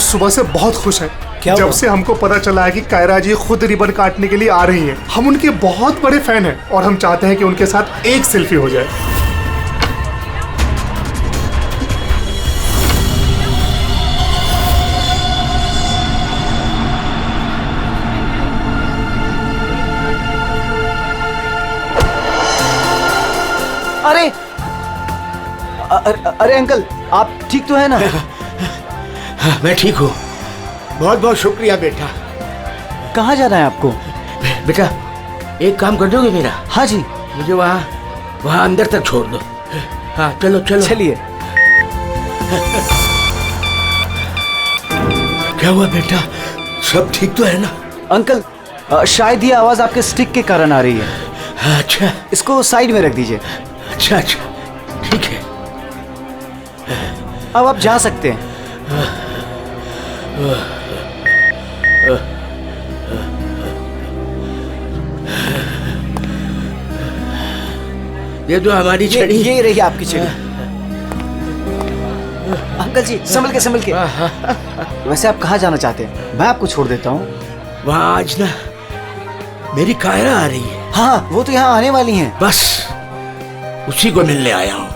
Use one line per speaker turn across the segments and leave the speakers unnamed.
सुबह से बहुत खुश हैं।
क्या
जब से हमको पता चला है कि कायरा जी खुद रिबन काटने के लिए आ रही हैं। हम उनके बहुत बड़े फैन हैं और हम चाहते हैं कि उनके साथ एक सेल्फी हो जाए।
अरे अरे अंकल, आप ठीक तो है ना?
हाँ, मैं ठीक हूँ। बहुत बहुत शुक्रिया बेटा।
कहाँ जाना है आपको?
बेटा एक काम कर दोगे मेरा?
हाँ जी।
मुझे वहाँ अंदर तक छोड़ दो। हाँ चलो चलो।
चलिए।
क्या हुआ बेटा, सब ठीक तो है ना?
अंकल शायद ये आवाज आपके स्टिक के कारण आ रही है।
अच्छा,
इसको साइड में रख दीजिए।
अच्छा अच्छा ठीक है।
अब आप जा सकते हैं।
ये जो हमारी छड़ी,
ये रही आपकी छड़ी। अंकल जी संभल के। वैसे आप कहाँ जाना चाहते हैं? मैं आपको छोड़ देता हूँ।
वहाँ आज ना मेरी कायरा आ रही है।
हाँ वो तो यहाँ आने वाली हैं।
बस उसी को मिलने आया हूँ।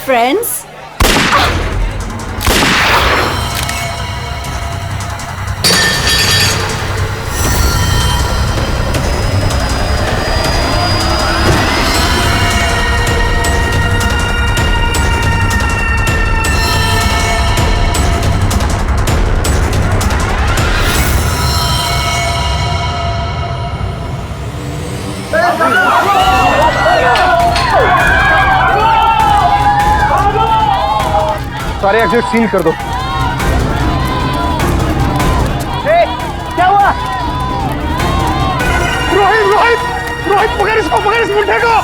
Friends,
सारे एग्जिट सील कर दो।
क्या हुआ?
रोहित पकड़ इसको इस मुंडे को।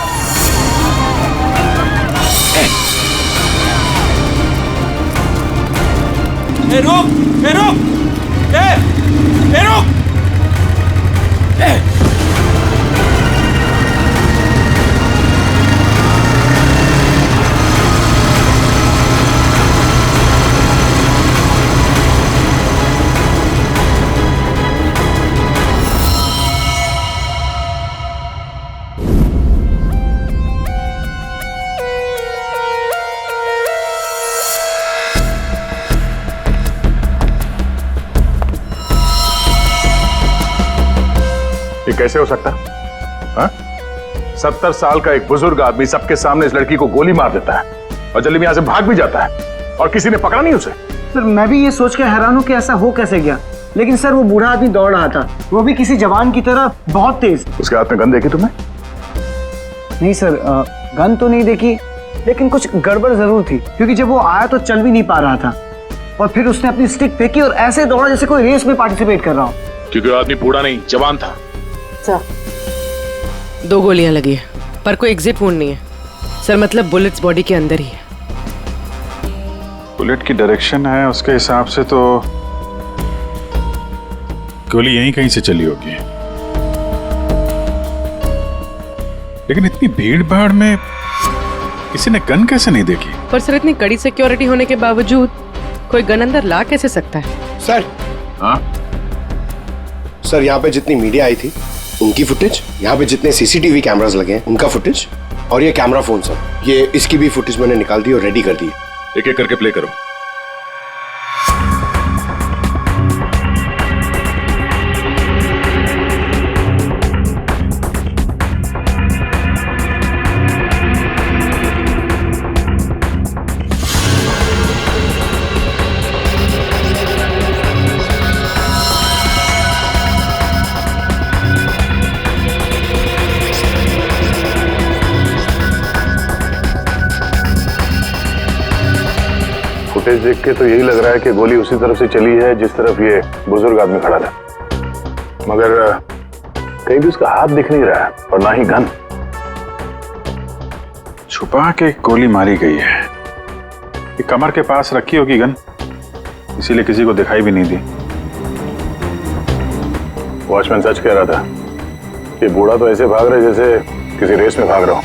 रुक।
ये कैसे हो सकता? हाँ? 70 साल का एक बुजुर्ग आदमी सबके सामने इस लड़की को गोली मार देता है और जल्दी में यहां से भाग भी जाता है और किसी ने पकड़ा नहीं उसे।
सर मैं भी ये सोच के हैरान हूँ कि ऐसा हो कैसे गया, लेकिन सर वो बूढ़ा आदमी दौड़ रहा था, वो भी किसी जवान की तरह बहुत तेज।
उसके हाथ में गन देखी तुमने?
नहीं सर, गन तो नहीं देखी, लेकिन कुछ गड़बड़ जरूर थी, क्योंकि जब वो आया तो चल भी नहीं पा रहा था और फिर उसने अपनी स्टिक फेंकी और ऐसे दौड़ा जैसे कोई रेस में पार्टिसिपेट कर रहा हो।
क्योंकि वो आदमी बूढ़ा नहीं जवान था।
2 गोलियां लगी है पर कोई एग्जिट वुंड नहीं है।
सर मतलब बुलेट्स बॉडी के अंदर ही है।
बुलेट की डायरेक्शन है उसके हिसाब से तो गोली यहीं कहीं से चली होगी, लेकिन इतनी भीड़ भाड़ में किसी ने गन कैसे नहीं देखी?
पर सर इतनी कड़ी सिक्योरिटी होने के बावजूद कोई गन अंदर ला कैसे सकता है?
सर
हाँ
सर, यहाँ पे जितनी मीडिया आई थी उनकी फुटेज, यहाँ पे जितने सीसीटीवी कैमरास लगे हैं उनका फुटेज, और ये कैमरा फोन सर, ये इसकी भी फुटेज मैंने निकाल दी और रेडी कर दी।
एक एक करके प्ले करो। फुटेज देख के तो यही लग रहा है कि गोली उसी तरफ से चली है जिस तरफ ये बुजुर्ग आदमी खड़ा था, मगर कहीं भी उसका हाथ दिख नहीं रहा है और ना ही गन। छुपा के गोली मारी गई है, ये कमर के पास रखी होगी गन, इसीलिए किसी को दिखाई भी नहीं दी। वॉचमैन सच कह रहा था, ये बूढ़ा तो ऐसे भाग रहा है जैसे किसी रेस में भाग रहा हूं।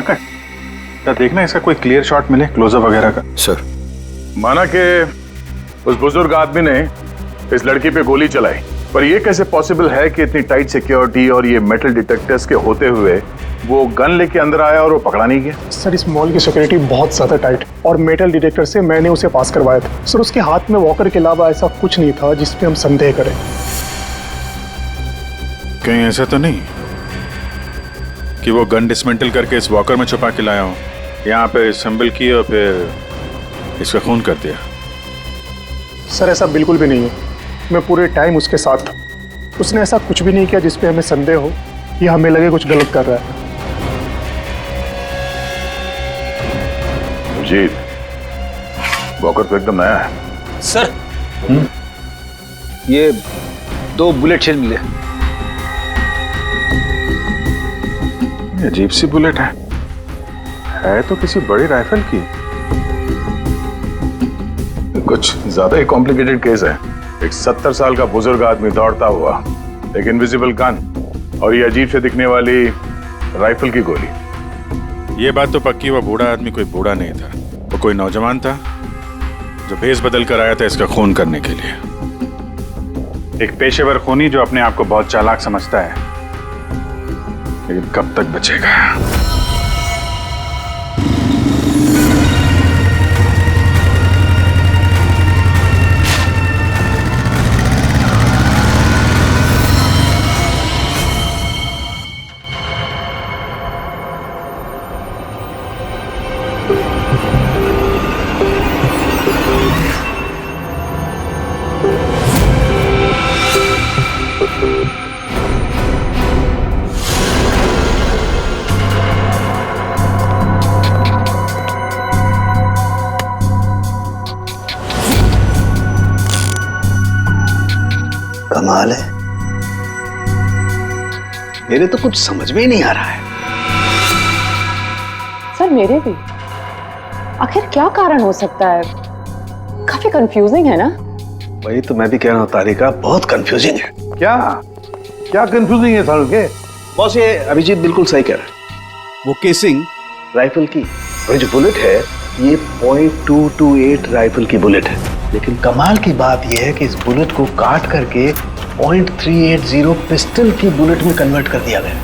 क्या देखना इसका कोई क्लियर शॉट मिले, क्लोजअप वगैरह का?
सर
माना कि उस बुजुर्ग आदमी ने इस लड़की पे गोली चलाई, पर यह कैसे पॉसिबल है कि इतनी टाइट सिक्योरिटी और ये मेटल डिटेक्टर्स के होते हुए वो गन लेके अंदर आया और वो पकड़ा नहीं गया?
सर इस मॉल की सिक्योरिटी बहुत ज्यादा टाइट और मेटल डिटेक्टर से मैंने उसे पास करवाया था। सर उसके हाथ में वॉकर के अलावा ऐसा कुछ नहीं था जिस पे हम संदेह करें।
कहीं ऐसा तो नहीं कि वो गन डिसमेंटल करके इस वॉकर में छुपा के लाया हो, यहाँ पे असेंबल की और फिर इसका खून कर दिया?
सर ऐसा बिल्कुल भी नहीं है, मैं पूरे टाइम उसके साथ था। उसने ऐसा कुछ भी नहीं किया जिस पे हमें संदेह हो या हमें लगे कुछ गलत कर रहा है।
जीत, वॉकर तो एकदम नया है।
सर ये 2 बुलेट शेल मिले।
ये अजीब सी बुलेट है तो किसी बड़ी राइफल की। कुछ ज्यादा ही कॉम्प्लिकेटेड केस है। एक 70 साल का बुजुर्ग आदमी दौड़ता हुआ, एक इनविजिबल गन और ये अजीब से दिखने वाली राइफल की गोली। ये बात तो पक्की, वो बूढ़ा आदमी कोई बूढ़ा नहीं था, वो कोई नौजवान था जो भेष बदल कर आया था इसका खून करने के लिए। एक पेशेवर खूनी जो अपने आप को बहुत चालाक समझता है, लेकिन कब तक बचेगा?
कमाल है, मेरे तो कुछ समझ में ही नहीं आ रहा है।
सर मेरे भी। आखिर क्या कारण हो सकता है? काफी कंफ्यूजिंग है ना?
वही तो मैं भी कह रहा हूँ तारिका, बहुत कंफ्यूजिंग है।
क्या क्या कंफ्यूजिंग है सारू के?
बॉस ये अभिजीत बिल्कुल सही कह रहा है। वो केसिंग राइफल की और जो बुलेट है ये .228 राइफल की बुलेट है, लेकिन कमाल की बात यह है कि इस बुलेट को काट करके .380 पिस्टल की बुलेट में कन्वर्ट कर दिया गया।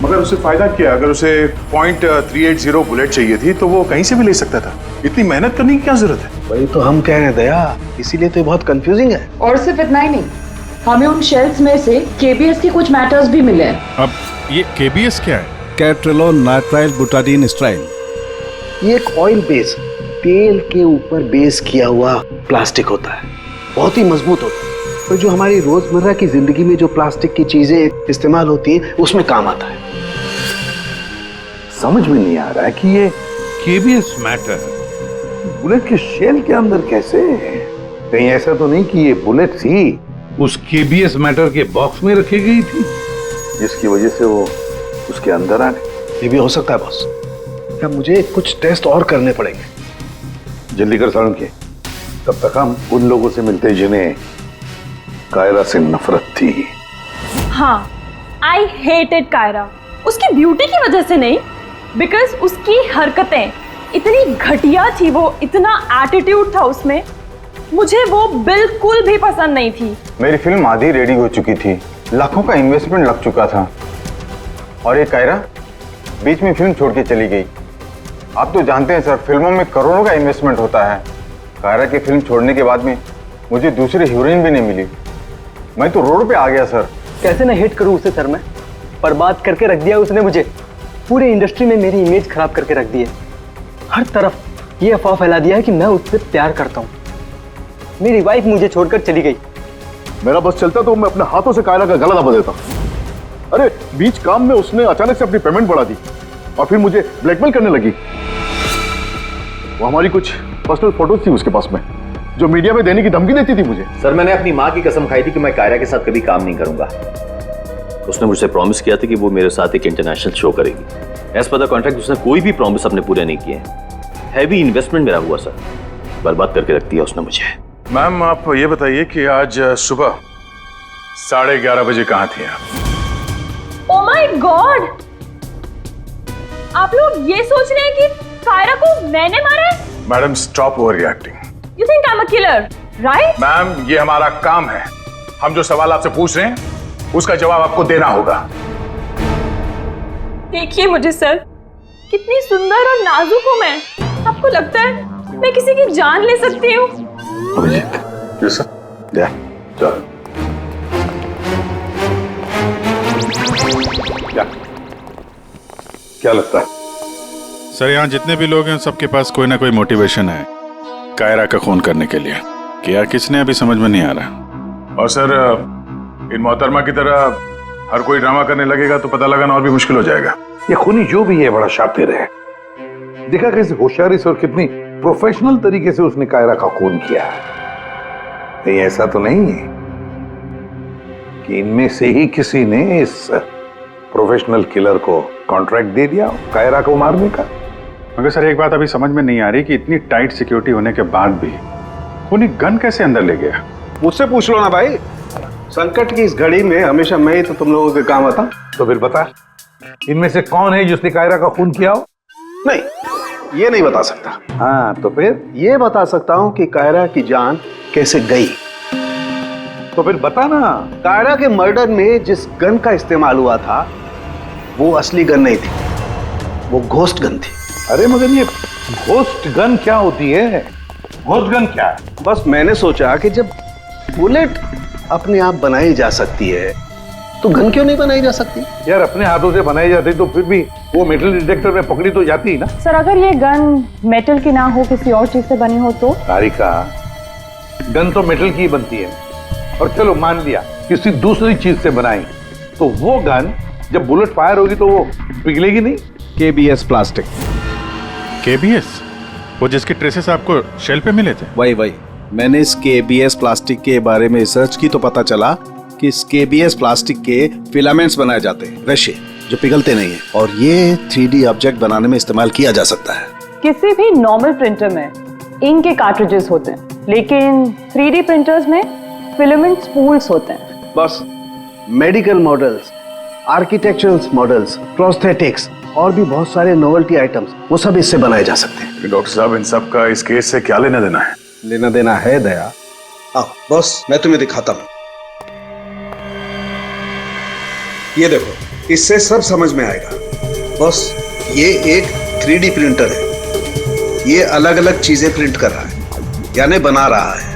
मगर उसे फायदा क्या? अगर उसे .380 बुलेट चाहिए थी तो वो कहीं से भी ले सकता था, इतनी मेहनत करने की क्या जरूरत है?
वही तो हम कह रहे हैं दया, इसीलिए तो बहुत कंफ्यूजिंग है।
और सिर्फ इतना ही नहीं, हमें उन शेल्स में से केबीएस के कुछ मैटर्स भी मिले हैं।
अब ये केबीएस क्या है?
कैट्रेलोन नाइट्राइल बुटाडीन स्ट्राइन।
ये एक ऑयल बेस, तेल के ऊपर बेस किया हुआ प्लास्टिक होता है, बहुत ही मजबूत होता है, और जो हमारी रोजमर्रा की जिंदगी में जो प्लास्टिक की चीजें इस्तेमाल होती हैं उसमें काम आता है।
समझ में नहीं आ रहा है कि ये केबीएस मैटर बुलेट के शेल के अंदर कैसे? कहीं ऐसा तो नहीं कि ये बुलेट थी उस केबीएस मैटर के बॉक्स में रखी गई थी जिसकी वजह से वो उसके अंदर आ गए।
ये भी हो सकता है बॉस। क्या मुझे कुछ टेस्ट और करने पड़ेंगे?
जल्दी कर सारुण के, तब तक हम उन लोगों से मिलते जिन्हें कायरा से नफरत थी।
हाँ, आई हेटेड कायरा। उसकी ब्यूटी की वजह से नहीं, बिकॉज उसकी हरकतें इतनी घटिया थी, वो इतना एटीट्यूड था उसमें, मुझे वो बिल्कुल भी पसंद नहीं थी।
मेरी फिल्म आधी रेडी हो चुकी थी, लाखों का इन्वेस्टमेंट लग चुका था, और ये कायरा बीच में फिल्म छोड़ के चली गई। आप तो जानते हैं सर, फिल्मों में करोड़ों का इन्वेस्टमेंट होता है। कायरा की फिल्म छोड़ने के बाद में मुझे दूसरी हीरोइन भी नहीं मिली। मैं तो रोड पे आ गया सर।
कैसे ना हिट करूं उसे सर मैं? बर्बाद करके रख दिया उसने मुझे। पूरे इंडस्ट्री में मेरी इमेज खराब करके रख दी है। हर तरफ ये अफवाह फैला दिया है कि मैं उससे प्यार करता हूँ। मेरी वाइफ मुझे छोड़कर चली गई।
मेरा बस चलता तो मैं अपने हाथों से कायरा का गला दबा देता। अरे बीच काम में उसने अचानक से अपनी पेमेंट बढ़ा दी और फिर मुझे ब्लैकमेल करने लगी। वो हमारी कुछ पर्सनल फोटोज थी उसके पास में, जो मीडिया में देने की धमकी देती थी मुझे।
सर, मैंने अपनी माँ की कसम खाई थी कि मैं कायरा के साथ कभी काम नहीं करूंगा। उसने मुझसे प्रॉमिस किया था कि वो मेरे साथ एक इंटरनेशनल शो करेगी। एज पर द कॉन्ट्रैक्ट उसने कोई भी प्रॉमिस अपने पूरे नहीं किए। हैवी इन्वेस्टमेंट मेरा हुआ सर, बर्बाद करके रख दिया उसने मुझे।
मैम आप ये बताइए कि आज सुबह 11:30 बजे कहाँ थी आप?
ओ माय गॉड, आप लोग ये सोच रहे हैं कि कायरा को मैंने मारा है?
Madam stop over reacting.
You think I'm a killer, right?
Ma'am ये हमारा काम है, हम जो सवाल आपसे पूछ रहे हैं उसका जवाब आपको देना होगा।
देखिए मुझे सर, कितनी सुंदर और नाजुक हूँ मैं। आपको लगता है मैं किसी की जान ले सकती हूँ?
Abhijeet, yes sir. चल। क्या लगता है
सर? यहाँ जितने भी लोग हैं सबके पास कोई ना कोई मोटिवेशन है कायरा का खून करने के लिए। क्या किसने अभी समझ में नहीं आ रहा। और सर इन मोहतरमा की तरह हर कोई ड्रामा करने लगेगा तो पता लगाना और भी मुश्किल हो जाएगा।
ये खूनी जो भी है बड़ा शातिर है। देखा कैसे होशियारी से और कितनी प्रोफेशनल तरीके से उसने कायरा का खून किया। कहीं ऐसा तो नहीं है कि इनमें से ही किसी ने इस प्रोफेशनल किलर को कॉन्ट्रैक्ट दे दिया कायरा को मारने का?
मगर सर एक बात अभी समझ में नहीं आ रही कि इतनी टाइट सिक्योरिटी होने के बाद भी खूनी गन कैसे अंदर ले गया?
मुझसे पूछ लो ना भाई। संकट की इस घड़ी में हमेशा मैं ही तो तुम लोगों के काम आता।
तो फिर बता, इनमें से कौन है जिसने कायरा का खून किया हो?
नहीं, ये नहीं बता सकता।
हाँ तो फिर?
ये बता सकता हूँ कि कायरा की जान कैसे गई।
तो फिर बता ना।
कायरा के मर्डर में जिस गन का इस्तेमाल हुआ था वो असली गन नहीं थी, वो घोस्ट गन थी।
अरे मगर ये घोस्ट गन क्या होती है? घोस्ट गन क्या है?
बस मैंने सोचा कि जब बुलेट अपने आप बनाई जा सकती है तो गन क्यों नहीं बनाई जा सकती?
यार अपने हाथों से बनाई जाती तो फिर भी वो मेटल डिटेक्टर में पकड़ी तो जाती ही ना।
सर अगर ये गन मेटल की ना हो, किसी और चीज से बनी हो तो?
तारिका, गन तो मेटल की ही बनती है। और चलो मान लिया किसी दूसरी चीज से बनाई, तो वो गन जब बुलेट फायर होगी तो वो पिघलेगी नहीं।
KBS plastic.
केबीएस? वो जिसके ट्रेसेस आपको शेल पे मिले थे?
वही मैंने इस केबीएस प्लास्टिक के बारे में रिसर्च की तो पता चला कि इस केबीएस प्लास्टिक के फिलामेंट्स बनाए जाते हैं, रेशे जो पिघलते नहीं है, और ये 3D ऑब्जेक्ट बनाने में इस्तेमाल किया जा सकता है।
किसी भी नॉर्मल प्रिंटर में इंक के कार्ट्रिजेस होते हैं, लेकिन 3D प्रिंटर्स में फिलामेंट स्पूल्स होते हैं।
बस medical models, architectural models, prosthetics और भी बहुत सारे नोवेल्टी आइटम्स, वो सब इससे बनाए जा सकते हैं।
डॉक्टर साहब इन सब का इस केस से क्या लेना देना है?
लेना देना है दया। आओ बॉस, मैं तुम्हें दिखाता हूं। ये देखो, इससे सब समझ में आएगा। बॉस ये एक 3D प्रिंटर है, ये अलग अलग चीजें प्रिंट कर रहा है, यानी बना रहा है।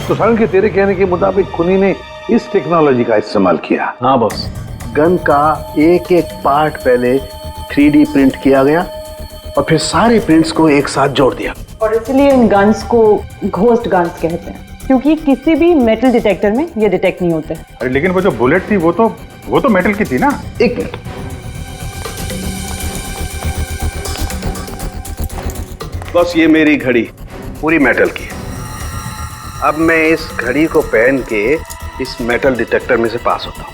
तो सारुण के तेरे कहने के मुताबिक खूनी ने इस टेक्नोलॉजी का इस्तेमाल किया?
हाँ बॉस, गन का एक एक पार्ट पहले 3D प्रिंट किया गया और फिर सारे प्रिंट्स को एक साथ जोड़ दिया।
और इसलिए इन गन्स को घोस्ट गन्स कहते हैं, क्योंकि किसी भी मेटल डिटेक्टर में ये डिटेक्ट नहीं होते।
अरे लेकिन वो जो बुलेट थी वो तो मेटल की थी ना?
एक मिनट, बस ये मेरी घड़ी पूरी मेटल की है। अब मैं इस घड़ी को पहन के इस मेटल डिटेक्टर में से पास होता हूं।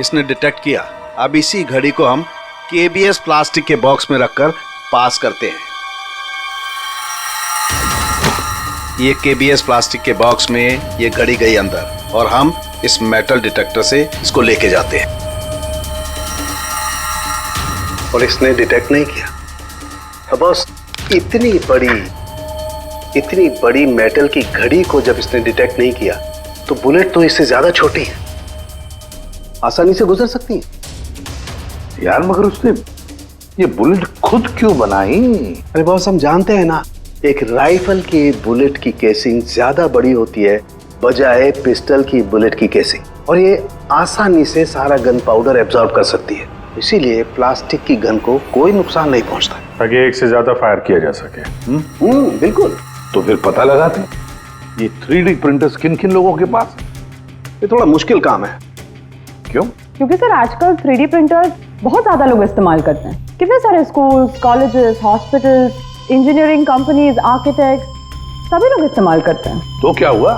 इसने डिटेक्ट किया। अब इसी घड़ी को हम केबीएस प्लास्टिक के बॉक्स में रखकर पास करते हैं। ये केबीएस प्लास्टिक के बॉक्स में ये घड़ी गई अंदर और हम इस मेटल डिटेक्टर से इसको लेके जाते हैं। और इसने डिटेक्ट नहीं किया। अब बॉस, इतनी बड़ी मेटल की घड़ी को जब इसने डिटेक्ट नहीं किया तो बुलेट तो इससे ज्यादा छोटी है, आसानी से गुजर सकती है।
यार मगर उसने ये बुलेट खुद क्यों बनाई?
अरे बॉस, हम जानते हैं ना, एक राइफल की बुलेट की केसिंग ज्यादा बड़ी होती है बजाय पिस्टल की बुलेट की केसिंग, और ये आसानी से सारा गन पाउडर एब्जॉर्ब कर सकती है। इसीलिए प्लास्टिक की गन को कोई नुकसान नहीं पहुंचता,
ताकि एक से ज्यादा फायर किया जा सके।
बिल्कुल।
तो फिर पता लगाते ये 3D प्रिंटर्स किन किन लोगों के पास?
ये थोड़ा मुश्किल काम है।
क्यों?
क्योंकि सर आजकल 3D प्रिंटर्स बहुत ज्यादा लोग इस्तेमाल करते हैं। कितने सारे schools, colleges, hospitals, engineering companies, architects सभी लोग इस्तेमाल करते हैं।
तो क्या हुआ?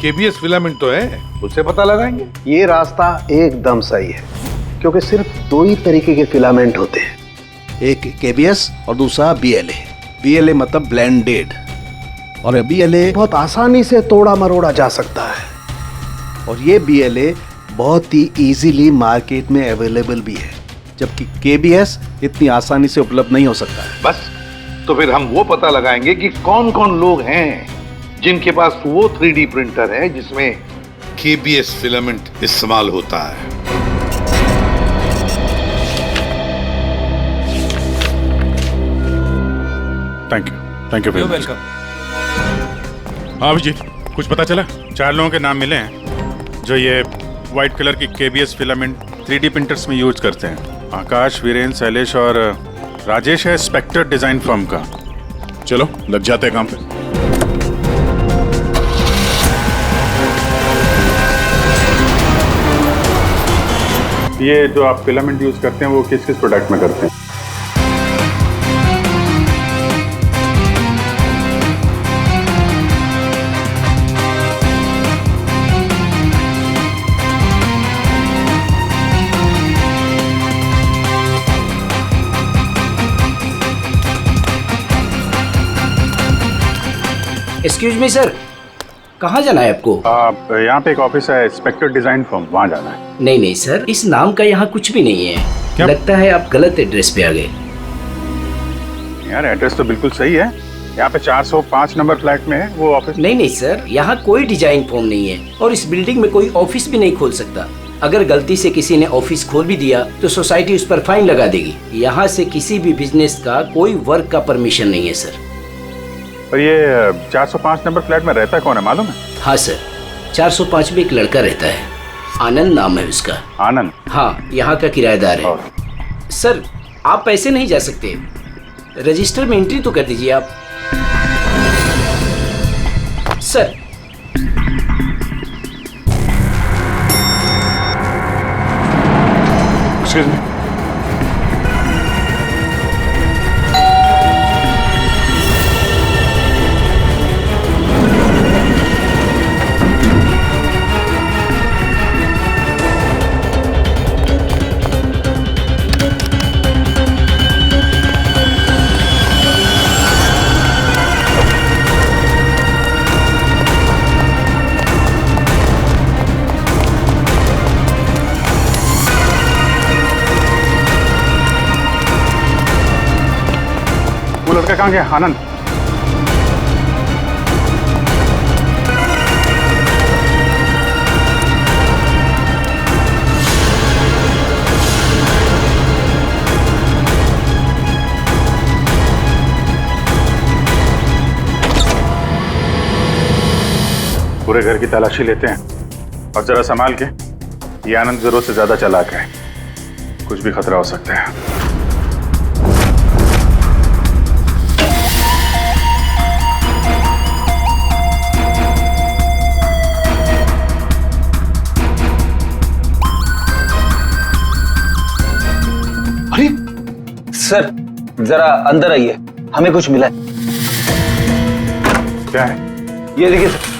केबीएस फिलामेंट तो है, उससे पता लगाएंगे।
ये रास्ता एकदम सही है, क्योंकि सिर्फ दो ही तरीके के फिलामेंट होते हैं, एक केबीएस और दूसरा बीएलए। बीएलए मतलब ब्लेंडेड, और बीएलए बहुत आसानी से तोड़ा मरोड़ा जा सकता है, और ये बीएलए बहुत ही इजीली मार्केट में अवेलेबल भी है, जबकि केबीएस इतनी आसानी से उपलब्ध नहीं हो सकता है।
बस, तो फिर हम वो पता लगाएंगे कि कौन कौन लोग हैं जिनके पास वो 3D प्रिंटर है जिसमें केबीएस फिलामेंट इस्तेमाल होता है।
Thank you welcome.
हाँ अभिजीत, कुछ पता चला? 4 लोगों के नाम मिले हैं जो ये व्हाइट कलर की केबीएस फिलामेंट 3D प्रिंटर्स में यूज करते हैं। आकाश, वीरेन, शैलेश और राजेश है स्पेक्टर डिजाइन फर्म का। चलो लग जाते हैं काम पे। ये जो आप फिलामेंट यूज करते हैं वो किस किस प्रोडक्ट में करते हैं?
एक्सक्यूज मी सर, कहाँ जाना है आपको?
यहाँ पे एक ऑफिस है स्पेक्टर डिजाइन फर्म, वहाँ जाना है।
नहीं सर, इस नाम का यहाँ कुछ भी नहीं है।
क्या?
लगता है आप गलत एड्रेस पे आ गए।
यार एड्रेस तो बिल्कुल सही है, यहाँ पे 405 नंबर फ्लैट में है वो ऑफिस।
नहीं सर, यहाँ कोई डिजाइन फॉर्म नहीं है और इस बिल्डिंग में कोई ऑफिस भी नहीं खोल सकता। अगर गलती से किसी ने ऑफिस खोल भी दिया तो सोसाइटी उस पर फाइन लगा देगी। यहाँ से किसी भी बिजनेस का कोई वर्क का परमिशन नहीं है सर।
और ये 405 नंबर फ्लैट में रहता कौन है मालूम है?
हाँ सर, 405 में एक लड़का रहता है, आनंद नाम है उसका।
आनंद?
हाँ, यहाँ का किराएदार है। सर आप ऐसे नहीं जा सकते, रजिस्टर में एंट्री तो कर दीजिए आप। सर
एक्सक्यूज मी, वो लड़का कहाँ गया? आनंद? पूरे घर की तलाशी लेते हैं और जरा संभाल के। ये आनंद जरूरत से ज्यादा चालाक है, कुछ भी खतरा हो सकता है।
सर जरा अंदर आइए, हमें कुछ मिला है।
क्या है?
ये देखिए सर।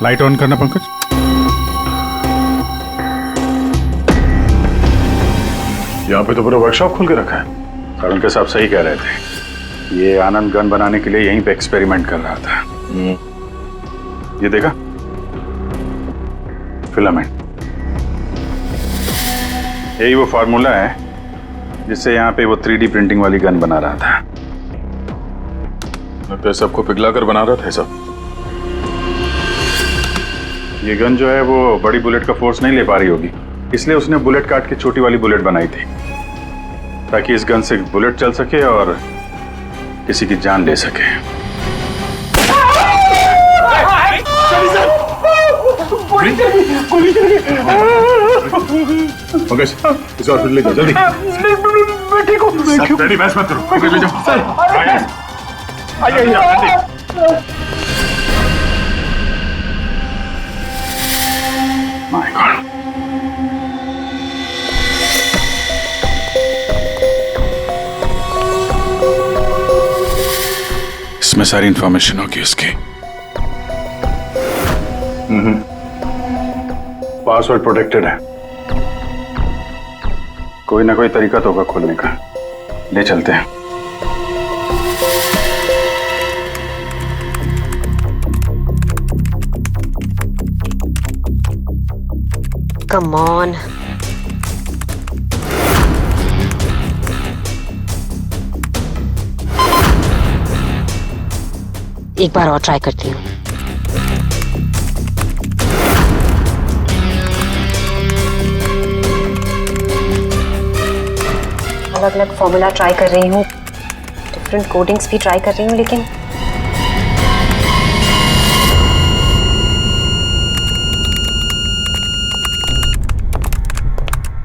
लाइट ऑन करना पंकज।
यहाँ पे तो पूरा वर्कशॉप खोल के रखा है। सारुण के साहब सही कह रहे थे, ये आनंद गन बनाने के लिए यहीं पे एक्सपेरिमेंट कर रहा था। ये देखा, फिलामेंट, यही वो फार्मूला है जिससे यहाँ पे वो 3D प्रिंटिंग वाली गन बना रहा था। लगता है सबको पिघला कर बना रहा था सब। ये गन जो है वो बड़ी बुलेट का फोर्स नहीं ले पा रही होगी, इसलिए उसने बुलेट काट के छोटी वाली बुलेट बनाई थी, ताकि इस गन से बुलेट चल सके और किसी की जान ले सके। पंकज, इसे हॉस्पिटल ले जाओ जल्दी।
मैं ठीक हूँ।
रेडी, बहस मत करो, पंकज ले जाओ। माय गॉड, इसमें सारी इंफॉर्मेशन होगी उसकी। पासवर्ड प्रोटेक्टेड है, कोई ना कोई तरीका तो होगा खोलने का। ले चलते हैं।
Come on. एक बार और ट्राई करती हूँ। अलग अलग फॉर्मूला ट्राई कर रही हूँ, डिफरेंट कोडिंग्स भी ट्राई कर रही हूँ, लेकिन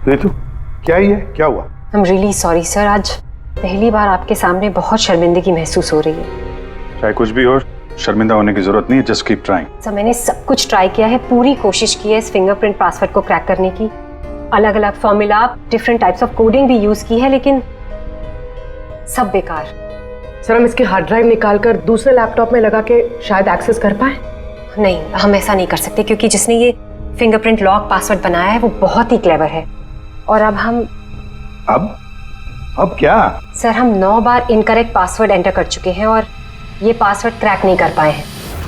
रितु, क्या ही है, क्या हुआ?
I am really sorry sir, आज पहली बार आपके सामने बहुत शर्मिंदगी महसूस हो रही है।
चाहे कुछ भी हो, शर्मिंदा होने की जरूरत नहीं है, जस्ट कीप ट्राइंग।
सर मैंने सब कुछ ट्राई किया है, पूरी कोशिश की है इस फिंगरप्रिंट पासवर्ड को क्रैक करने की, अलग अलग formula, different types of coding भी यूज की है, लेकिन सब बेकार।
सर हम इसकी हार्ड ड्राइव निकाल कर दूसरे लैपटॉप में लगा के शायद एक्सेस कर पाए।
नहीं, हम ऐसा नहीं कर सकते, क्योंकि जिसने ये फिंगरप्रिंट लॉक पासवर्ड बनाया है वो बहुत ही क्लेवर है। और अब हम
अब क्या?
सर हम 9 बार इनकरेक्ट पासवर्ड एंटर कर चुके हैं और ये पासवर्ड क्रैक नहीं कर पाए हैं।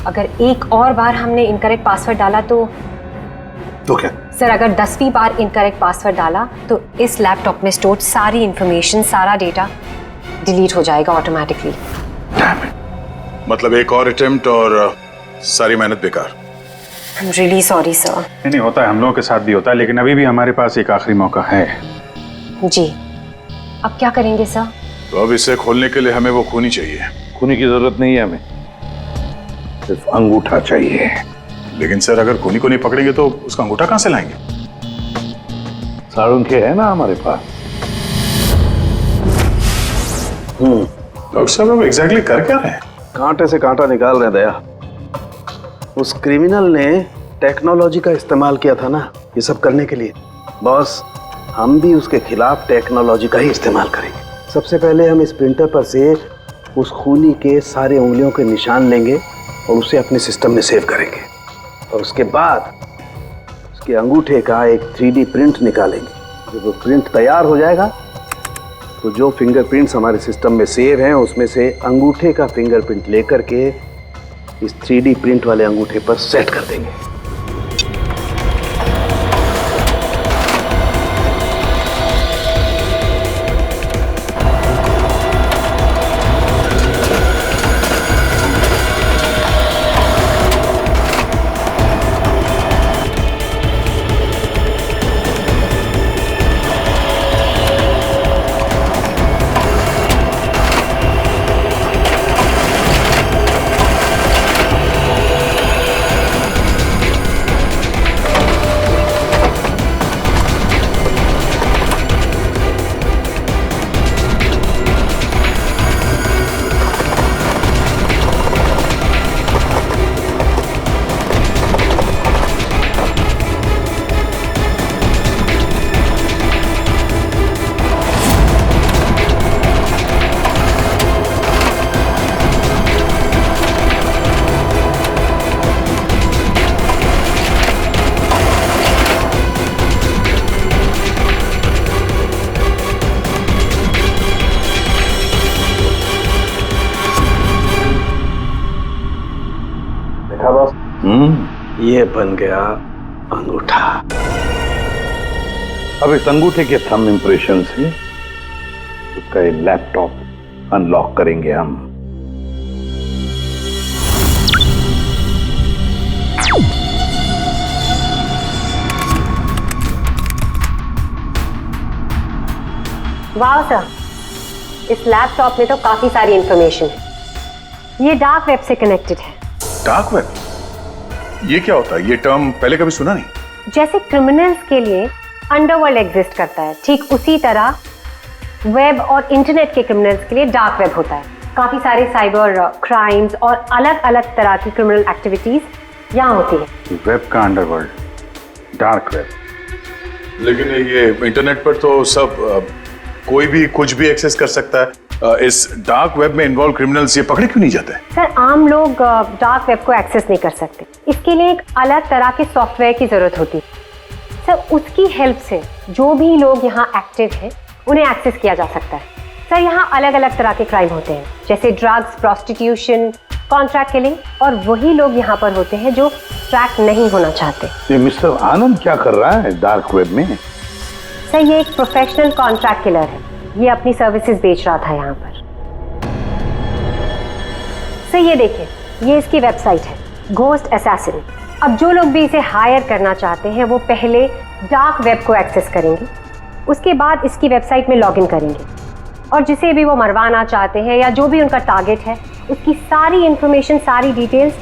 अगर एक और बार हमने इनकरेक्ट पासवर्ड डाला तो
क्या?
सर अगर 10वीं बार इनकरेक्ट पासवर्ड डाला तो इस लैपटॉप में स्टोर्ड सारी इंफॉर्मेशन, सारा डेटा डिलीट हो जाएगा ऑटोमेटिकली।
मतलब एक और अटेम्प्ट और सारी मेहनत बेकार।
I am really sorry sir.
नहीं होता है, हम लोगों के साथ भी होता है, लेकिन अभी भी हमारे पास एक आखिरी मौका है।
जी, अब क्या करेंगे सर?
तो अब इसे खोलने के लिए हमें वो खूनी चाहिए।
खूनी की जरूरत नहीं है हमें, सिर्फ अंगूठा चाहिए।
लेकिन सर अगर खूनी को नहीं पकड़ेंगे तो उसका अंगूठा कहां से लाएंगे?
सारुण के है ना हमारे पास।
डॉक्टर साहब, एग्जैक्टली कर क्या रहे हैं?
कांटे से कांटा निकाल रहे दया। उस क्रिमिनल ने टेक्नोलॉजी का इस्तेमाल किया था ना ये सब करने के लिए। बॉस, हम भी उसके खिलाफ टेक्नोलॉजी का ही इस्तेमाल करेंगे। सबसे पहले हम इस प्रिंटर पर से उस खूनी के सारे उंगलियों के निशान लेंगे और उसे अपने सिस्टम में सेव करेंगे, और उसके बाद उसके अंगूठे का एक 3D प्रिंट निकालेंगे। जब वो प्रिंट तैयार हो जाएगा तो जो फिंगरप्रिंट्स हमारे सिस्टम में सेव हैं उसमें से अंगूठे का फिंगरप्रिंट लेकर के इस 3D प्रिंट वाले अंगूठे पर सेट कर देंगे।
ये बन गया अंगूठा।
अब इस अंगूठे के थंब इंप्रेशन से उसका ये लैपटॉप अनलॉक करेंगे हम।
वाह सर, इस लैपटॉप में तो काफी सारी इंफॉर्मेशन है। ये डार्क वेब से कनेक्टेड है।
Dark web? ये क्या होता है? ये टर्म पहले कभी सुना नहीं।
जैसे क्रिमिनल्स के लिए अंडरवर्ल्ड एग्जिस्ट करता है, ठीक उसी तरह वेब और इंटरनेट के क्रिमिनल्स के लिए डार्क वेब होता है। काफी सारे साइबर क्राइम्स और अलग अलग तरह की क्रिमिनल एक्टिविटीज यहाँ होती है।
वेब का अंडरवर्ल्ड, डार्क वेब।
लेकिन ये इंटरनेट पर तो सब कोई भी कुछ भी एक्सेस कर सकता है। इस डार्क वेब में इन्वॉल्व क्रिमिनल्स ये पकड़े क्यों नहीं जाते?
सर, आम लोग डार्क वेब को एक्सेस नहीं कर सकते। इसके लिए एक अलग तरह के सॉफ्टवेयर की जरूरत होती है। सर, उसकी हेल्प से जो भी लोग यहाँ एक्टिव हैं उन्हें एक्सेस किया जा सकता है। सर, यहाँ अलग अलग तरह के क्राइम होते हैं, जैसे ड्रग्स, प्रोस्टिट्यूशन, कॉन्ट्रैक्ट किलिंग, और वही लोग यहाँ पर होते हैं जो ट्रैक नहीं होना चाहते।
ये मिस्टर आनंद क्या कर रहा है डार्क वेब में?
सर, ये एक प्रोफेशनल कॉन्ट्रैक्ट किलर है। ये अपनी सर्विसेज बेच रहा था यहाँ पर। सर, ये देखिए, ये इसकी वेबसाइट है, घोस्ट असैसिन। अब जो लोग भी इसे हायर करना चाहते हैं वो पहले डार्क वेब को एक्सेस करेंगे, उसके बाद इसकी वेबसाइट में लॉगिन करेंगे, और जिसे भी वो मरवाना चाहते हैं या जो भी उनका टारगेट है उसकी सारी इंफॉर्मेशन, सारी डिटेल्स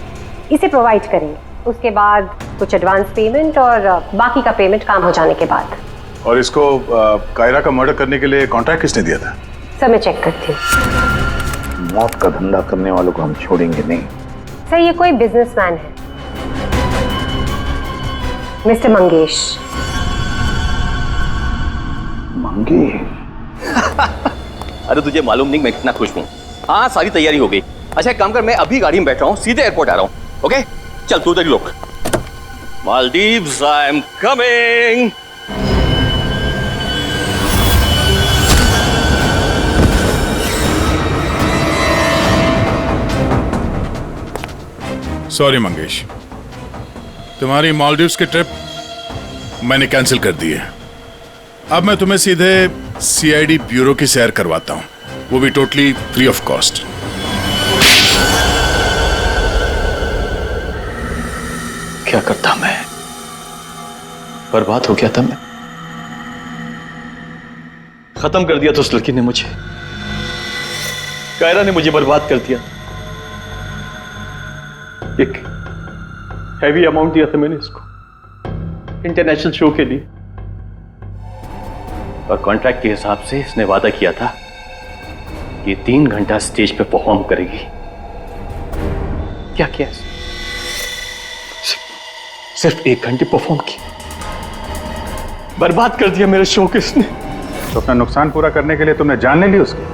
इसे प्रोवाइड करेंगे। उसके बाद कुछ एडवांस पेमेंट और बाकी का पेमेंट काम हो जाने के बाद।
और इसको कायरा का मर्डर करने के लिए कॉन्ट्रैक्ट किसने दिया था?
सर, मैं चेक करती हूँ।
मौत का धंधा करने वालों को हम छोड़ेंगे नहीं।
सर, ये कोई बिजनेसमैन है, मिस्टर मंगेश।
अरे तुझे मालूम नहीं मैं कितना खुश हूँ। हाँ, सारी तैयारी हो गई। अच्छा, एक काम कर, मैं अभी गाड़ी में बैठ रहा हूँ, सीधे एयरपोर्ट आ रहा हूँ। ओके, चल तू उधर ही रुक। Maldives, I am coming.
Sorry Mangesh, तुम्हारी मालदीव्स की ट्रिप मैंने कैंसिल कर दी है। अब मैं तुम्हें सीधे सीआईडी ब्यूरो की सैर करवाता हूं, वो भी टोटली फ्री ऑफ कॉस्ट।
क्या करता मैं? बर्बाद हो गया था मैं। खत्म कर दिया तो उस लड़की ने मुझे, कायरा ने मुझे बर्बाद कर दिया। एक हैवी अमाउंट दिया था मैंने इसको इंटरनेशनल शो के लिए, और कॉन्ट्रैक्ट के हिसाब से इसने वादा किया था कि 3 घंटा स्टेज पे परफॉर्म करेगी। क्या किया? सिर्फ 1 घंटे परफॉर्म किया, बर्बाद कर दिया मेरे शो को इसने।
तो अपना नुकसान पूरा करने के लिए तुमने जान ले ली उसकी,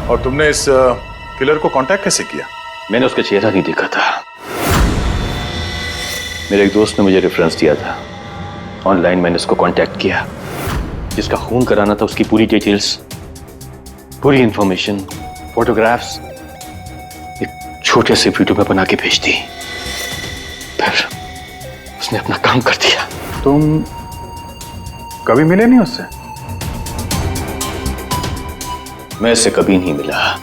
और तुमने इस किलर को कांटेक्ट कैसे किया?
मैंने उसका चेहरा नहीं देखा था। मेरे एक दोस्त ने मुझे रेफरेंस दिया था। ऑनलाइन मैंने उसको कांटेक्ट किया। जिसका खून कराना था उसकी पूरी डिटेल्स, पूरी इंफॉर्मेशन, फोटोग्राफ्स एक छोटे से वीडियो में बना के भेज दी। फिर उसने अपना काम कर दिया।
तुम कभी मिले नहीं उससे?
मैं इससे कभी नहीं मिला,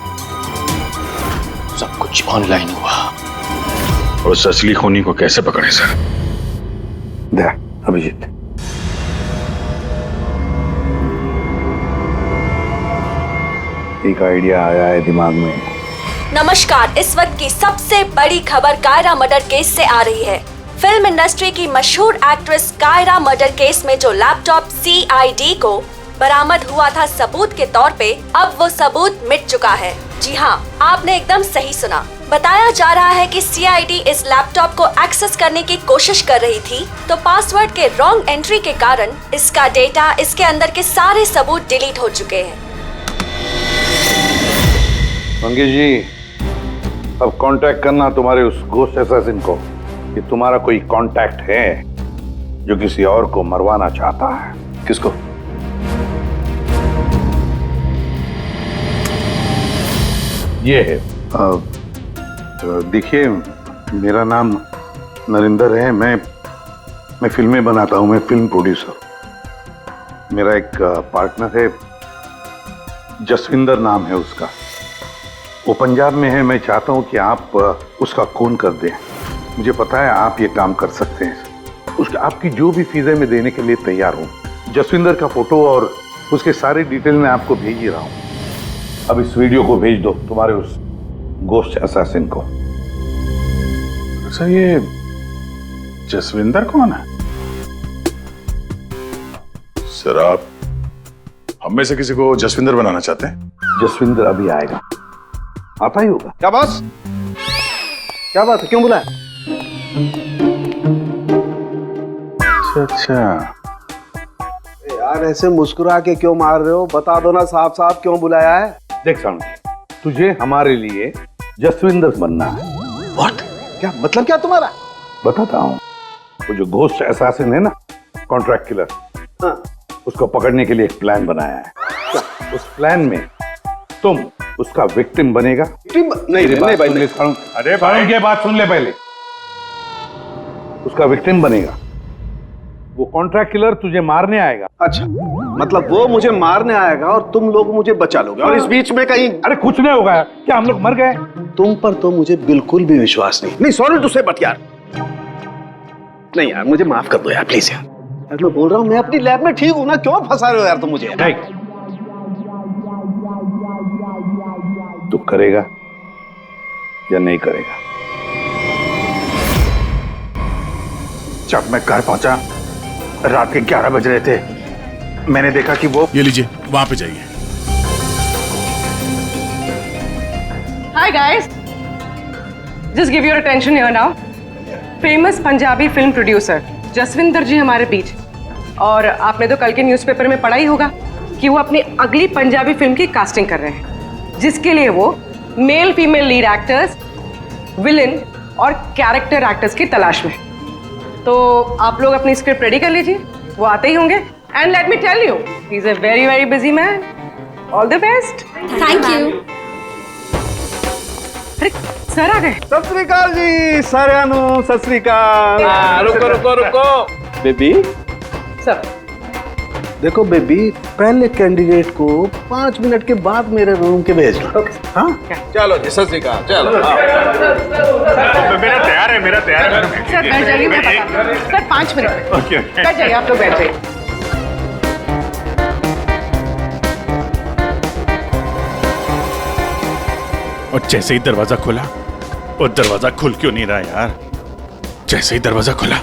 सब कुछ ऑनलाइन हुआ।
और उस असली खूनी को कैसे पकड़े सर?
अभिजीत, एक आइडिया आया है दिमाग में।
नमस्कार, इस वक्त की सबसे बड़ी खबर कायरा मर्डर केस से आ रही है। फिल्म इंडस्ट्री की मशहूर एक्ट्रेस कायरा मर्डर केस में जो लैपटॉप CID को बरामद हुआ था सबूत के तौर पे, अब वो सबूत मिट चुका है। जी हाँ, आपने एकदम सही सुना। बताया जा रहा है कि CID इस लैपटॉप को एक्सेस करने की कोशिश कर रही थी, तो पासवर्ड के रॉन्ग एंट्री के कारण इसका डेटा, इसके अंदर के सारे सबूत डिलीट हो चुके हैं।
मंगेश जी, अब कांटेक्ट करना तुम्हारे उस घोस्ट असैसिन को कि तुम्हारा कोई कांटेक्ट है जो किसी और को मरवाना चाहता है।
किसको?
ये है। देखिए, मेरा नाम नरेंद्र है। मैं फिल्में बनाता हूँ। मैं फिल्म प्रोड्यूसर। मेरा एक पार्टनर है, जसविंदर नाम है उसका। वो पंजाब में है। मैं चाहता हूँ कि आप उसका खून कर दें। मुझे पता है आप ये काम कर सकते हैं। उसके आपकी जो भी फीसें मैं देने के लिए तैयार हूँ। जसविंदर का फोटो और उसके सारे डिटेल मैं आपको भेज ही रहा हूँ। अब इस वीडियो को भेज दो तुम्हारे उस गोस्ट असैसिन को।
अच्छा, ये जसविंदर कौन है? सर, आप हम में से किसी को जसविंदर बनाना चाहते हैं?
जसविंदर अभी आएगा, आता ही होगा।
क्या बॉस? क्या बात है, क्यों बुलाया?
अच्छा
यार ऐसे मुस्कुरा के क्यों मार रहे हो? बता दो ना साफ साफ क्यों बुलाया है।
देख साउंड, तुझे हमारे लिए जसविंदर बनना है।
What? क्या मतलब क्या तुम्हारा?
बताता हूँ। वो जो घोस्ट असैसिन है ना, कॉन्ट्रैक्ट किलर,
हाँ।
उसको पकड़ने के लिए एक प्लान बनाया है। क्या? उस प्लान में तुम उसका विक्टिम बनेगा।
नहीं भाई,
अरे साउंड की बात सुन ले पहले। उसका विक्टिम बनेगा। वो कॉन्ट्रैक्ट किलर तुझे मारने आएगा।
अच्छा, मतलब वो मुझे मारने आएगा और तुम लोग मुझे बचा लोगे और इस बीच में कहीं।
अरे कुछ नहीं होगा। क्या हम लोग मर गए?
तुम पर तो मुझे बिल्कुल भी विश्वास नहीं। नहीं सॉरी टू से, बट यार नहीं यार, मुझे माफ कर दो यार प्लीज यार। यार मैं बोल रहा हूँ, मैं अपनी लैब में ठीक हूँ ना, क्यों फंसा रहे हो यार तुम मुझे?
नहीं, तू करेगा या नहीं करेगा?
जब मैं घर पहुंचा, रात के 11 बज रहे थे। मैंने देखा कि वो,
ये लीजिए, वहां पे जाइए।
Hi guys, just give your attention here now. Famous Punjabi film producer Jaswinder ji हमारे बीच। और आपने तो कल के न्यूज़पेपर में पढ़ा ही होगा कि वो अपनी अगली पंजाबी फिल्म की कास्टिंग कर रहे हैं, जिसके लिए वो male female lead actors, villain और कैरेक्टर एक्टर्स की तलाश में। तो आप लोग अपनी स्क्रिप्ट रेडी कर लीजिए, वो आते ही होंगे। And let me tell you, he is a very very busy man. All the best.
Thank you.
अरे सर आ गए।
सत श्री अकाल जी साਰਿਆਂ ਨੂੰ। सत श्री अकाल। रुको रुको रुको बेबी।
सर
देखो बेबी, पहले कैंडिडेट को 5 मिनट के बाद मेरे रूम के भेज लो। हाँ चलो जी, सत श्री अकाल। चलो
मेरा तैयार है, मेरा तैयार है।
सर बैठ जाइए, मैं बता रही हूँ। Sir 5 minute.
ओके
बैठ जाइए, आप लोग बैठ जाइए।
और जैसे ही दरवाजा खुला, और दरवाजा खुल क्यों नहीं रहा यार? जैसे ही दरवाजा खुला,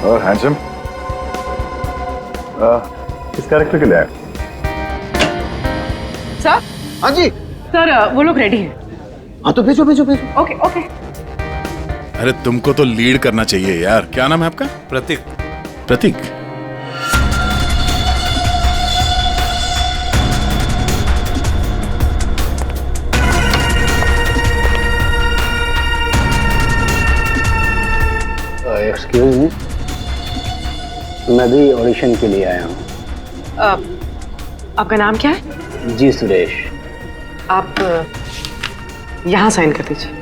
और हैंडसम, किस कैरेक्टर के लिए आए?
सर।
हाँ जी
सर, वो लोग रेडी हैं।
हाँ तो भेजो भेजो भेजो।
Okay okay.
अरे तुमको तो लीड करना चाहिए यार। क्या नाम है आपका?
प्रतीक।
प्रतीक।
एक्सक्यूज मी, मैं भी ऑडिशन के लिए आया हूँ।
आपका नाम क्या है?
जी सुरेश।
आप यहाँ साइन कर दीजिए।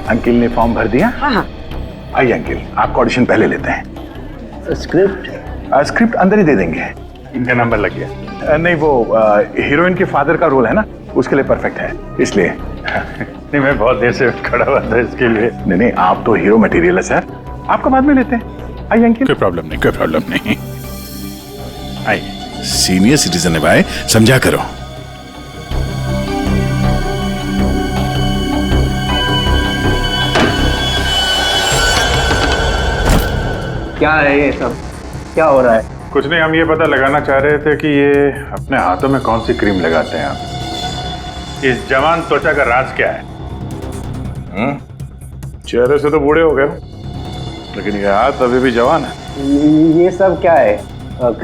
अंकिल ने फॉर्म भर दिया?
हाँ हाँ।
आइए अंकिल, आपका ऑडिशन पहले लेते हैं।
स्क्रिप्ट?
स्क्रिप्ट अंदर ही दे देंगे। इनका नंबर लग गया। नहीं, वो हीरोइन के फादर का रोल है ना, उसके लिए परफेक्ट है, इसलिए। नहीं, मैं बहुत देर से खड़ा हुआ था इसके लिए। नहीं नहीं, आप तो हीरो मटेरियल है सर, आपका बाद में लेते हैं। आइए अंकिल।
कोई प्रॉब्लम नहीं, कोई प्रॉब्लम नहीं। आइए, सीनियर सिटीजन है भाई, समझा करो।
क्या है ये सब? क्या हो रहा है?
कुछ नहीं, हम ये पता लगाना चाह रहे थे कि ये अपने हाथों में कौन सी क्रीम लगाते हैं आप। इस जवान त्वचा का राज क्या है?
चेहरे से तो बूढ़े हो गए हो, लेकिन ये हाथ अभी भी जवान है।
ये सब क्या है?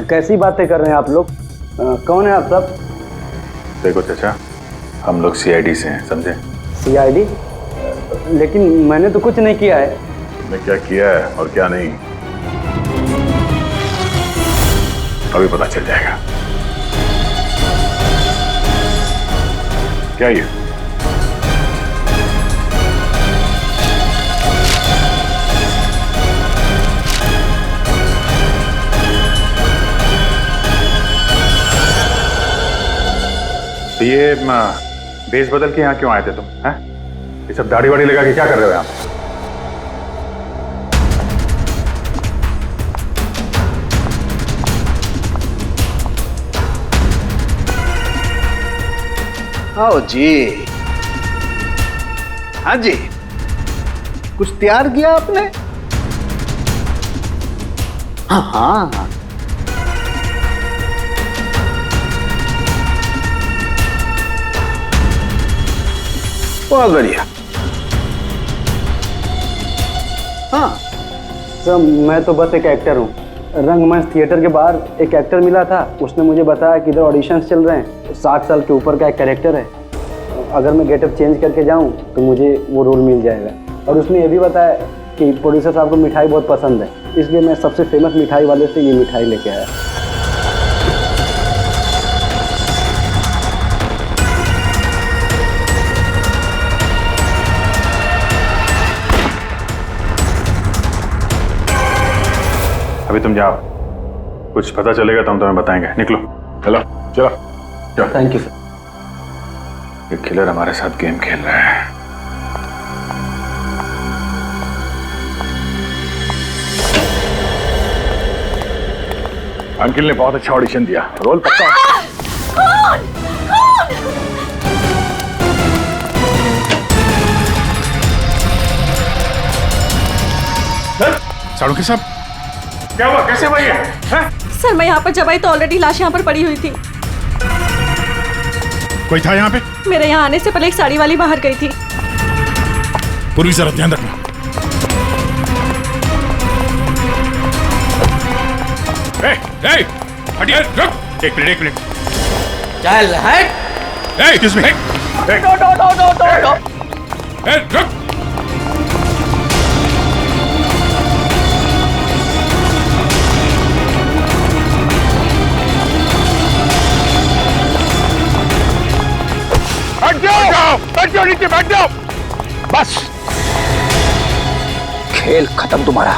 कैसी बातें कर रहे हैं आप लोग? कौन है आप सब?
देखो चाचा, हम लोग CID से हैं, समझे?
CID? लेकिन मैंने तो कुछ नहीं किया है।
मैं क्या किया है और क्या नहीं, अभी पता चल जाएगा। क्या ये?
तो ये भेष बदल के यहाँ क्यों आए थे तुम? हैं? ये सब दाढ़ी वाड़ी लगा के क्या कर रहे हो यहाँ?
आओ जी। हाँ जी, कुछ तैयार किया आपने? हाँ हाँ, बहुत बढ़िया।
हाँ सर, मैं तो बस एक एक्टर हूँ। रंगमंच थिएटर के बाहर एक एक्टर मिला था, उसने मुझे बताया कि इधर ऑडिशंस चल रहे हैं, 60 साल के ऊपर का एक कैरेक्टर है, अगर मैं गेटअप चेंज करके जाऊँ तो मुझे वो रोल मिल जाएगा। और उसने ये भी बताया कि प्रोड्यूसर साहब को मिठाई बहुत पसंद है, इसलिए मैं सबसे फेमस मिठाई वाले से ये मिठाई लेके आया।
अभी तुम जाओ, कुछ पता चलेगा तो हम तुम्हें बताएंगे। निकलो, चलो चलो चलो।
Thank you sir.
ये किलर हमारे साथ गेम खेल रहा है।
अंकिल ने बहुत अच्छा ऑडिशन दिया, रोल पक्का।
साड़ू साहब, क्या हुआ? कैसे हुआ ये?
सर मैं यहाँ पर जब आई तो ऑलरेडी लाश यहाँ पर पड़ी हुई थी।
कोई था यहाँ पे?
मेरे यहाँ आने से पहले एक साड़ी वाली बाहर गई थी।
पूर्वी जरा ध्यान रखना। हटिए, रुक। एक मिनट।
चल हट।
एक्सक्यूज मी, रुक। बैठ जाओ नीचे, बैठ जाओ।
बस, खेल खत्म तुम्हारा।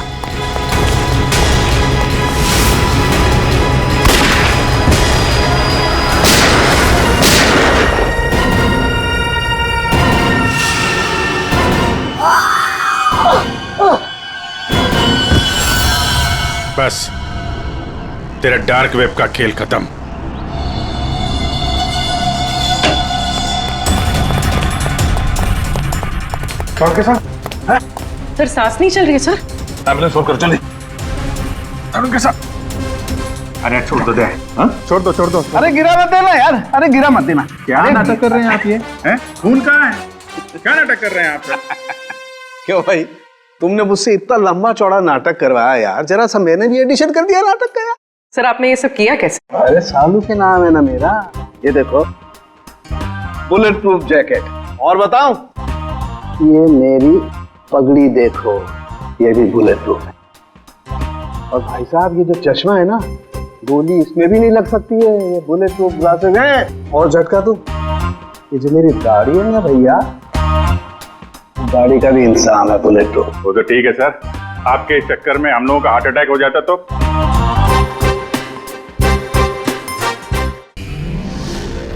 बस, तेरा डार्क वेब का खेल खत्म।
डॉक्टर साहब, सर सांस नहीं चल रही है सर।
एम्बुलेंस फोन कर, जल्दी। अरुण के साथ। अरे छोड़ दो दे, हाँ? छोड़ दो।
अरे गिरा मत देना यार, अरे गिरा मत देना।
क्या नाटक कर रहे हैं आप? ये हैं? खून कहाँ है? क्या नाटक कर रहे हैं आप?
क्यों भाई, तुमने मुझसे इतना लंबा चौड़ा नाटक करवाया यार, जरा सा मैंने भी एडिशन कर दिया नाटक का यार।
सर आपने ये सब किया कैसे?
अरे सालू के नाम है ना मेरा। ये देखो, बुलेट प्रूफ जैकेट। और बताऊं, ये मेरी पगड़ी देखो, ये भी बुलेट प्रूफ है। और भाई साहब, ये जो चश्मा है ना, गोली इसमें भी नहीं लग सकती है, ये बुलेट प्रूफ ग्लासेस है। और झटका तू, ये जो मेरी दाढ़ी है ना भैया, दाढ़ी का भी इंसान है बुलेट प्रूफ।
वो तो ठीक है सर, आपके इस चक्कर में हम लोगों का हार्ट अटैक हो जाता तो